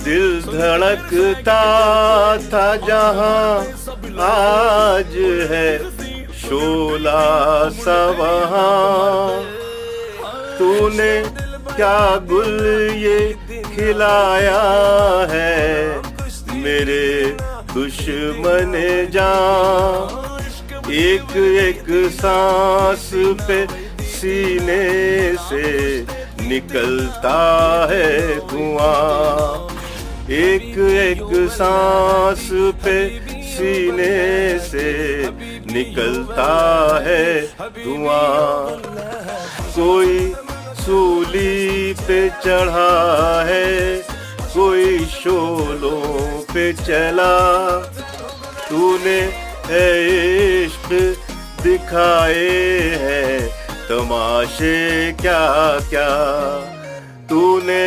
दिल धड़कता था जहां आज है शोला सा वहां। तूने क्या गुल ये खिलाया है मेरे दुश्मन जान। एक एक सांस पे सीने से निकलता है धुआं। एक एक सांस पे सीने से निकलता है धुआं। कोई सूली पे चढ़ा है, कोई शोलों पे चला। तूने इश्क दिखाए हैं तमाशे क्या क्या। तूने